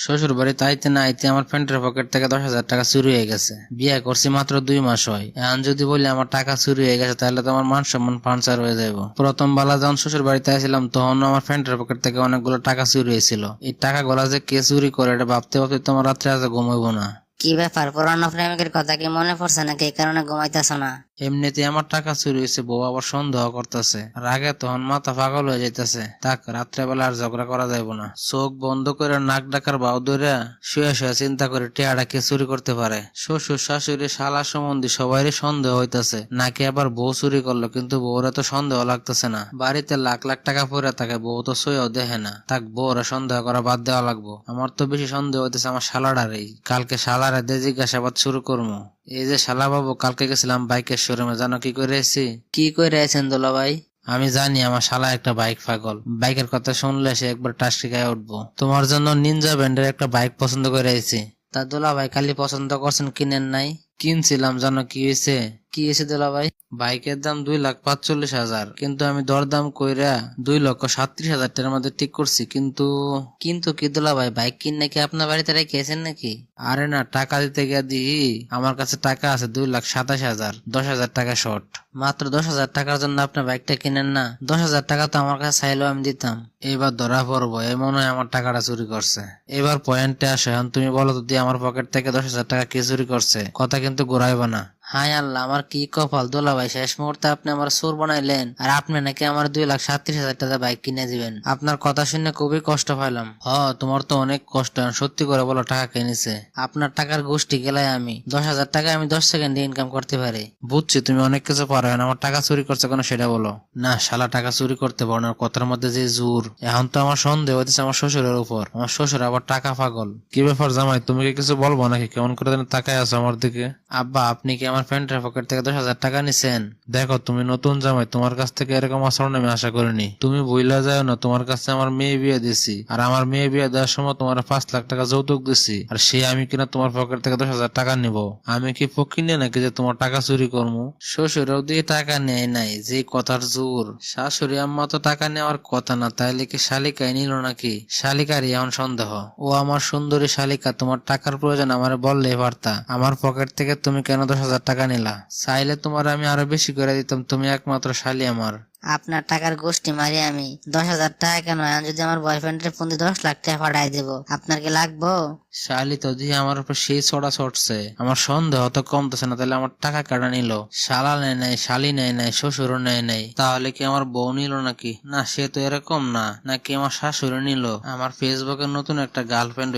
শ্বশুর বাড়িতে আইতে না আইতে আমার প্যান্টের পকেট থেকে 10,000 টাকা চুরি হয়ে গেছে। বিয়ে করছি মাত্র 2 মাস হয়, এখন যদি বলি আমার টাকা চুরি হয়ে গেছে তাহলে তো আমার মান সম্মান পাঞ্চার হয়ে যাবো। প্রথম বেলা যখন শ্বশুর বাড়িতে আসছিলাম তখন আমার প্যান্টের পকেট থেকে অনেকগুলো টাকা চুরি হয়েছিল। এই টাকাগুলা যে কে চুরি করে এটা ভাবতে ভাবতে তোমার রাত্রে আজ ঘুমাইবো না। কি ব্যাপার, পুরানো প্রেমিকের কথা কি মনে পড়ছে নাকি? এই কারণে ঘুমাইতেছ না? এমনিতে আমার টাকা চুরি হয়েছে, বউ আবার সন্দেহ করতেছে। রাগে তখন মাথা পাগল হয়ে যাইতেছে। তাক রাত্রেবেলা আর ঝগড়া করা যাইব না। চোখ বন্ধ করে নাক ডাকার বাউ ধরে শুয়ে শুয়ে চিন্তা করে টেয়াটা কে চুরি করতে পারে। শ্বশুর শাশুড়ি শালা সম্বন্ধী সবারই সন্দেহ হইতেছে, নাকি আবার বউ চুরি করলো, কিন্তু বউরা তো সন্দেহ লাগতেছে না। বাড়িতে লাখ লাখ টাকা পরে থাকে, বউ তো সইও দেখে না। তাক বউরা সন্দেহ করা বাদ দেওয়া লাগবো। আমার তো বেশি সন্দেহ হইতেছে আমার শালাটারেই। কালকে শালারে দিয়ে জিজ্ঞাসাবাদ শুরু করবো। এই যে শালা বাবু, কালকে গেছিলাম বাইকের শোরুমে, জানো কি করে এসেছি? কি করে আছেন দোলা ভাই? আমি জানি আমার শালা একটা বাইক পাগল। বাইকের কথা শুনলে সে একবার টাস্কি গায়ে উঠবো। তোমার জন্য নিনজা ব্র্যান্ডের একটা বাইক পছন্দ করে আইছি। তা দোলা ভাই খালি পছন্দ করছেন, কিনেন নাই? কিনছিলাম, জানো কি হয়েছে? কি হয়েছে দোলা ভাই? বাইকের দাম 2,45,000, কিন্তু আমি দরদাম কইরা 2,37,000 টাকার মধ্যে ঠিক করছি। কিন্তু কিন্তু কি দোলা ভাই, বাইক কিন নাকি আপনার বাড়িতে রেখেছেন নাকি? আরে না, টাকা দিতে গিয়ে দিই আমার কাছে টাকা আছে 2,27,000, 10,000 টাকা শর্ট। মাত্র 10,000 টাকার জন্য আপনার বাইকটা কিনেন না? 10,000 টাকা তো আমার কাছে চাইলেও আমি দিতাম। এবার ধরা পড়বো, এই মনে হয় আমার টাকাটা চুরি করছে। এবার পয়েন্টে আসে, এখন তুমি বলো তো দিয়ে আমার পকেট থেকে 10,000 টাকা কে চুরি করছে? কথা কিন্তু ঘুরাইবা না। হায় আল্লাহ, আমার কি কপাল দোলা ভাই, শেষ মুহূর্তে আপনি আমার চোর বানাইলেন, আর আপনি নাকি আমার 2,37,000 টাকা বাইক কিনে দিবেন। আপনার কথা শুনে খুবই কষ্ট পাইলাম। তোমার তো অনেক কষ্ট, সত্যি করে বলো টাকা কে নিছে? আপনার টাকার গোষ্ঠী গেলাই আমি। 10,000 টাকা আমি 10 সেকেন্ডে ইনকাম করতে পারি। বুঝছি তুমি অনেক কিছু পারো, আমার টাকা চুরি করছে কেন সেটা বলো। না, শালা টাকা চুরি করতে পারো না, কথার মধ্যে যে জোর। এখন তো আমার সন্দেহ হইতেছে আমার শ্বশুরের উপর। আমার শ্বশুর আবার টাকা পাগল। কি ব্যাপার জামাই, তুমি কি কিছু বলবো নাকি? কেমন করে যেন তাকায় আছো আমার দিকে। আব্বা, আপনি কি আমার প্যান্টের পকেট থেকে 10,000 টাকা নিছেন? দেখো তুমি নতুন জামাই, তোমার কাছ থেকে এরকম আচরণ আমি আশা করিনি। তুমি ভুইলা যাও না, তোমার কাছে আমার মেয়ে বিয়ে দিছি, আর আমার মেয়ে বিয়ে দেওয়ার সময় তোমার 5 লাখ টাকা যৌতুক দিছি, আর সে আমি কিনা তোমার পকেট থেকে 10,000 টাকা নিব? আমি কি ফকিনে নাকি যে তোমার টাকা চুরি করবো? শ্বশুরেও দিয়ে টাকা নেয় নাই, যে কথার জোর। শাশুড়ি আম্মা তো টাকা নেওয়ার কথা না, তাইলে কি শালিকাই নিল নাকি? শালিকারই এখন সন্দেহ। ও আমার সুন্দরী শালিকা, তোমার টাকার প্রয়োজন আমার বললেই পারতা। আমার পকেট থেকে তুমি কেন 10,000 টাকা নিলা? চাইলে তোমার আমি আরো বেশি করে দিতাম, তুমি একমাত্র শালি আমার। আপনার টাকার গোষ্ঠী মারি আমি। 10,000 টাকা কেন, এখন যদি আমার বয়ফ্রেন্ডের ফোন দিয়ে 10 লাখ টাকা পাঠাই দেবো, আপনার কি লাগবো? শালি তো দিয়ে আমার উপর সেই ছড়া ছড়ছে, আমার সন্দেহ তো কমতেছে না। তাহলে আমার টাকা কাটা নিল? শালা নেয় নাই, শালি নেয় নাই, শ্বশুরও নেয় নাই, তাহলে কি আমার বউ নিল নাকি? না, সে তো এরকম না। নাকি আমার শাশুড়ি নিল? আমার ফেসবুকে নতুন একটা গার্লফ্রেন্ড